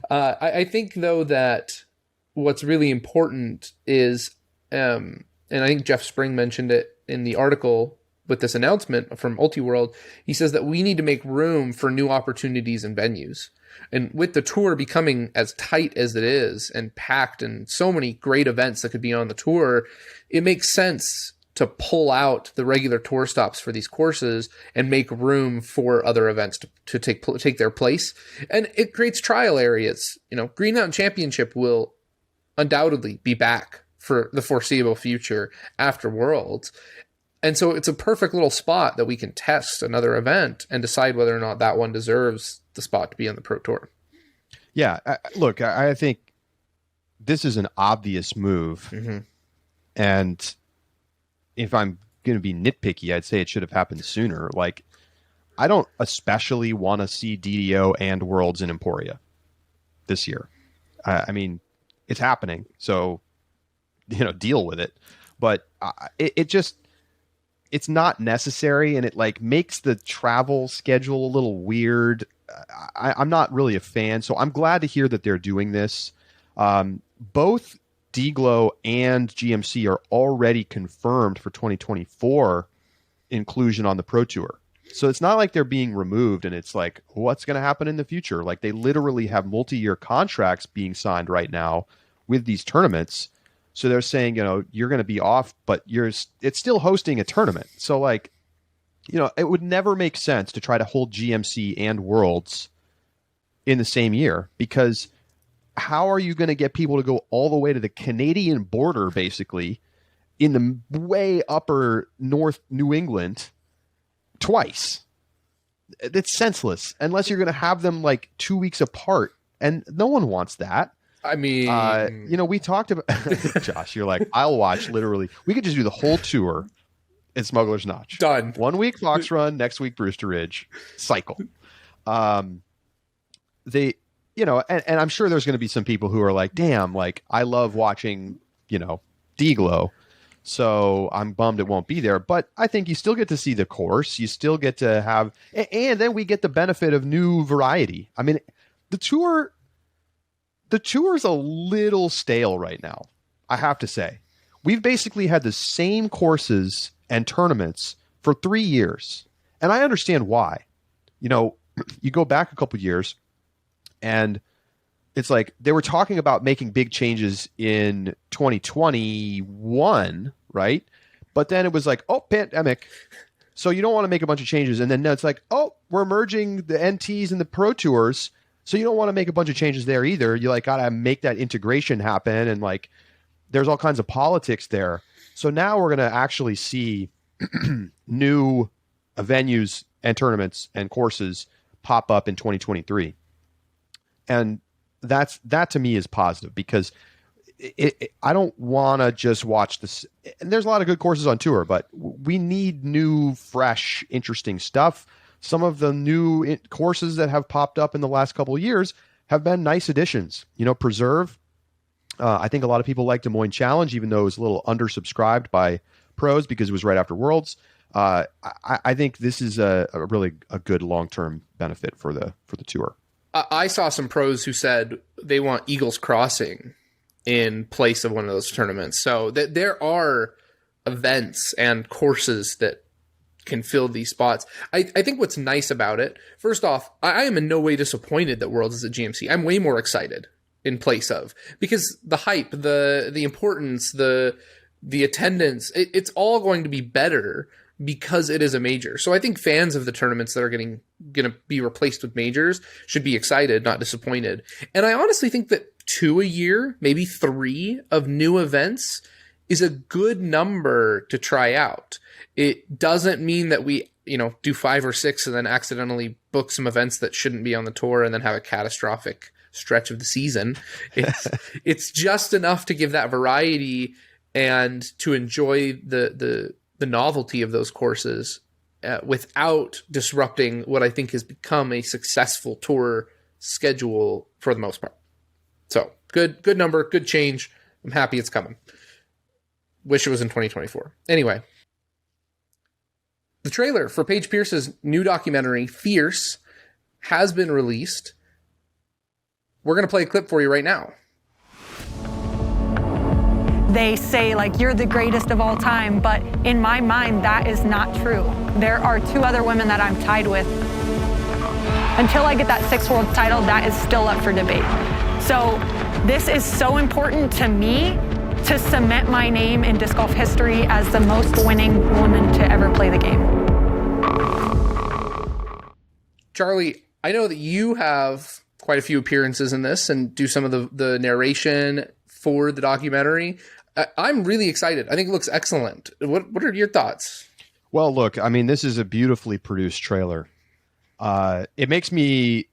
I think, though, that what's really important is, and I think Jeff Spring mentioned it in the article with this announcement from UltiWorld, he says that we need to make room for new opportunities and venues. And with the tour becoming as tight as it is and packed and so many great events that could be on the tour, it makes sense to pull out the regular tour stops for these courses and make room for other events to take their place. And it creates trial areas. Green Mountain Championship will undoubtedly be back for the foreseeable future after Worlds. And so it's a perfect little spot that we can test another event and decide whether or not that one deserves the spot to be on the Pro Tour. Yeah. Look, I think this is an obvious move. Mm-hmm. And if I'm going to be nitpicky, I'd say it should have happened sooner. Like, I don't especially want to see DDO and Worlds in Emporia this year. It's happening, so deal with it. But it's not necessary, and it like makes the travel schedule a little weird. I'm not really a fan, so I'm glad to hear that they're doing this. Both D-Glow and GMC are already confirmed for 2024 inclusion on the Pro Tour. So it's not like they're being removed and it's like, what's going to happen in the future? Like, they literally have multi-year contracts being signed right now with these tournaments. So they're saying, you're going to be off, but it's still hosting a tournament. So like, it would never make sense to try to hold GMC and Worlds in the same year, because how are you going to get people to go all the way to the Canadian border, basically, in the way upper North New England twice? It's senseless unless you're going to have them like 2 weeks apart, and no one wants that. We talked about Josh. You're like, I'll watch. Literally, we could just do the whole tour in Smuggler's Notch. Done. 1 week Fox Run, next week Brewster Ridge. Cycle. And I'm sure there's going to be some people who are like, damn, like I love watching, D-Glow. So I'm bummed it won't be there. But I think you still get to see the course. You still get to have, and then we get the benefit of new variety. The tour's a little stale right now, I have to say. We've basically had the same courses and tournaments for 3 years. And I understand why. You go back a couple years and it's like they were talking about making big changes in 2021, right? But then it was like, oh, pandemic. So you don't want to make a bunch of changes. And then it's like, oh, we're merging the NTs and the Pro Tours. So you don't want to make a bunch of changes there either. You like got to make that integration happen. And like, there's all kinds of politics there. So now we're going to actually see new venues and tournaments and courses pop up in 2023. And that to me is positive because I don't want to just watch this. And there's a lot of good courses on tour, but we need new, fresh, interesting stuff. Some of the new courses that have popped up in the last couple of years have been nice additions. Preserve. I think a lot of people like Des Moines Challenge, even though it was a little undersubscribed by pros because it was right after Worlds. I think this is a really good long-term benefit for the tour. I saw some pros who said they want Eagles Crossing in place of one of those tournaments. So there are events and courses that can fill these spots. I think what's nice about it, first off, I am in no way disappointed that Worlds is at GMC. I'm way more excited in place of, because the hype, the importance, the attendance, it's all going to be better because it is a major. So I think fans of the tournaments that are going to be replaced with majors should be excited, not disappointed. And I honestly think that 2 a year, maybe 3 of new events is a good number to try out. It doesn't mean that we, do 5 or 6 and then accidentally book some events that shouldn't be on the tour and then have a catastrophic stretch of the season. It's just enough to give that variety and to enjoy the novelty of those courses without disrupting what I think has become a successful tour schedule for the most part. So good number, good change. I'm happy it's coming. Wish it was in 2024. Anyway, the trailer for Paige Pierce's new documentary, Fierce, has been released. We're going to play a clip for you right now. They say, you're the greatest of all time, but in my mind, that is not true. There are 2 other women that I'm tied with. Until I get that 6th world title, that is still up for debate. So this is so important to me to cement my name in disc golf history as the most winning woman to ever play the game. Charlie, I know that you have quite a few appearances in this and do some of the narration for the documentary. I'm really excited. I think it looks excellent. What are your thoughts? Well, look, this is a beautifully produced trailer. It makes me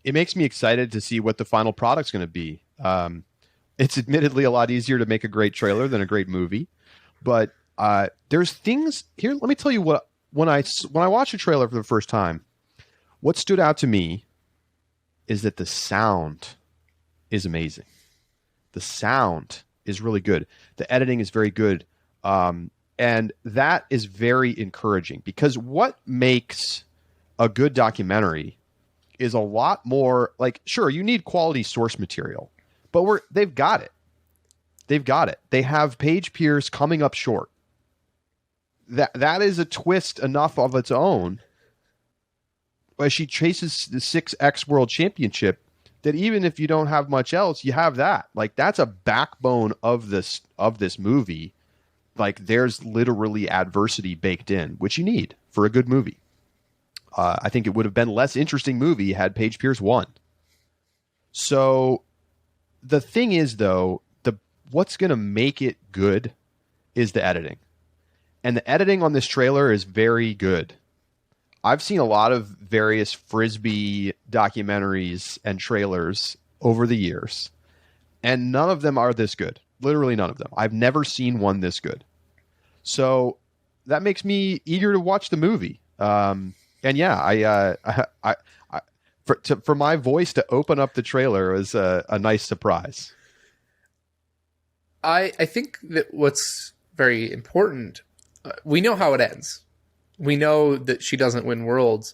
excited to see what the final product's going to be. It's admittedly a lot easier to make a great trailer than a great movie, but there's things here. Let me tell you what, when I watched a trailer for the first time, what stood out to me is that the sound is amazing. The sound is really good. The editing is very good. And that is very encouraging because what makes a good documentary is a lot more sure, you need quality source material, but they've got it. They've got it. They have Paige Pierce coming up short. That is a twist enough of its own as she chases the 6X World Championship that even if you don't have much else, you have that. That's a backbone of this movie. There's literally adversity baked in, which you need for a good movie. I think it would have been a less interesting movie had Paige Pierce won. So the thing is, though, what's going to make it good is the editing. And the editing on this trailer is very good. I've seen a lot of various Frisbee documentaries and trailers over the years, and none of them are this good. Literally none of them. I've never seen one this good. So that makes me eager to watch the movie. And yeah, for my voice to open up the trailer was a nice surprise. I think that what's very important, we know how it ends. We know that she doesn't win Worlds,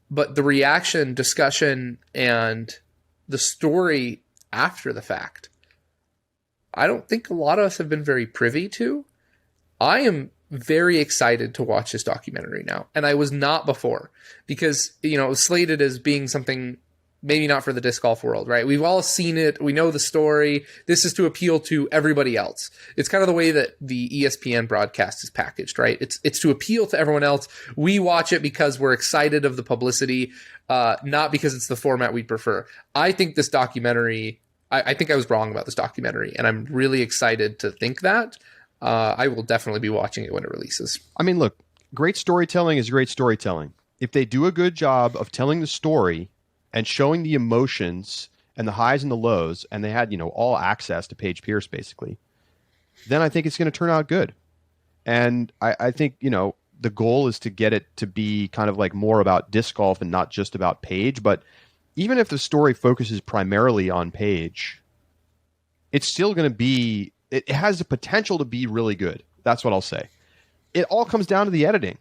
but the reaction, discussion, and the story after the fact, I don't think a lot of us have been very privy to. I am very excited to watch this documentary now. And I was not before because, it was slated as being something maybe not for the disc golf world, right? We've all seen it. We know the story. This is to appeal to everybody else. It's kind of the way that the ESPN broadcast is packaged, right? It's to appeal to everyone else. We watch it because we're excited of the publicity, not because it's the format we prefer. I think this documentary, I think I was wrong about this documentary, and I'm really excited to think that. I will definitely be watching it when it releases. I mean, look, great storytelling is great storytelling. If they do a good job of telling the story and showing the emotions and the highs and the lows, and they had, all access to Paige Pierce, basically, then I think it's going to turn out good. And I think, the goal is to get it to be kind of like more about disc golf and not just about Paige. But even if the story focuses primarily on Paige, it's still going to be, it has the potential to be really good. That's what I'll say. It all comes down to the editing.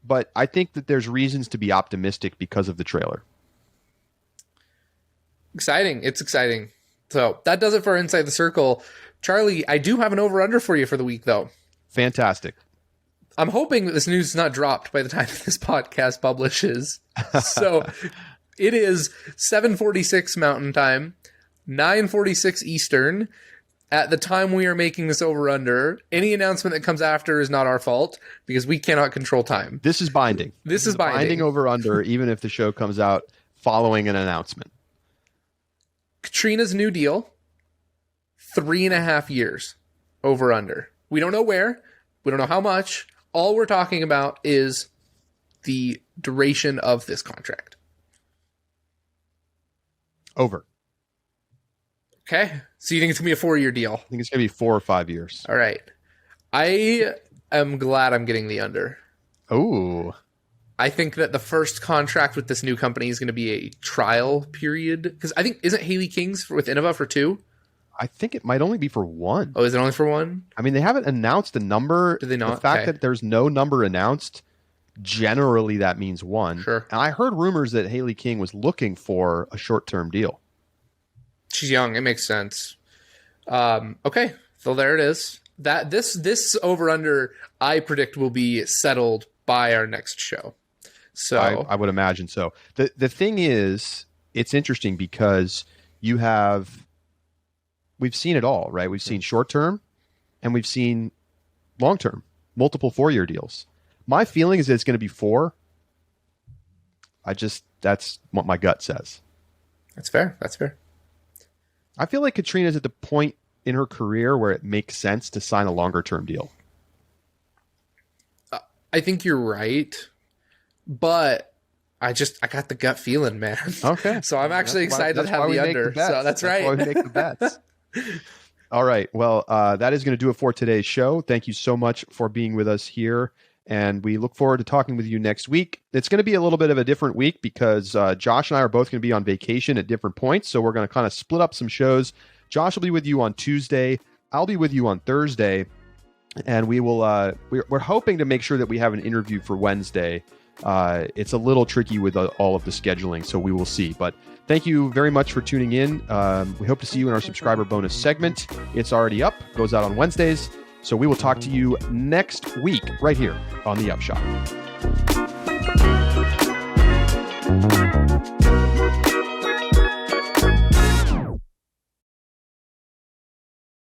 But I think that there's reasons to be optimistic because of the trailer. Exciting. It's exciting. So that does it for Inside the Circle. Charlie, I do have an over-under for you for the week, though. Fantastic. I'm hoping that this news is not dropped by the time this podcast publishes. So it is 7:46 Mountain Time, 9:46 Eastern. At the time we are making this over-under, any announcement that comes after is not our fault because we cannot control time. This is binding. This is binding. Binding over-under, even if the show comes out following an announcement. Katrina's new deal, 3.5 years over-under. We don't know where. We don't know how much. All we're talking about is the duration of this contract. Over. Okay. So you think it's going to be a 4-year deal? I think it's going to be 4 or 5 years. All right. I am glad I'm getting the under. Oh. I think that the first contract with this new company is going to be a trial period. Because I think, isn't Haley King's with Innova for 2? I think it might only be for 1. Oh, is it only for 1? I mean, they haven't announced a number. Did they not? The fact that there's no number announced, generally that means 1. Sure. And I heard rumors that Haley King was looking for a short-term deal. She's young. It makes sense. Okay. So there it is. That this over-under, I predict, will be settled by our next show. So I would imagine so. The thing is, it's interesting because we've seen it all, right? We've seen short-term and we've seen long-term, multiple 4-year deals. My feeling is that it's going to be 4. That's what my gut says. That's fair. That's fair. I feel like Katrina's at the point in her career where it makes sense to sign a longer-term deal. I think you're right, but I got the gut feeling, man. Okay. So I'm actually excited to have the under. So that's right. That's why we make the bets. All right. Well, that is going to do it for today's show. Thank you so much for being with us here. And we look forward to talking with you next week. It's going to be a little bit of a different week because Josh and I are both going to be on vacation at different points. So we're going to kind of split up some shows. Josh will be with you on Tuesday. I'll be with you on Thursday. And we will. We're hoping to make sure that we have an interview for Wednesday. It's a little tricky with all of the scheduling, so we will see. But thank you very much for tuning in. We hope to see you in our subscriber bonus segment. It's already up. Goes out on Wednesdays. So we will talk to you next week right here on The Upshot.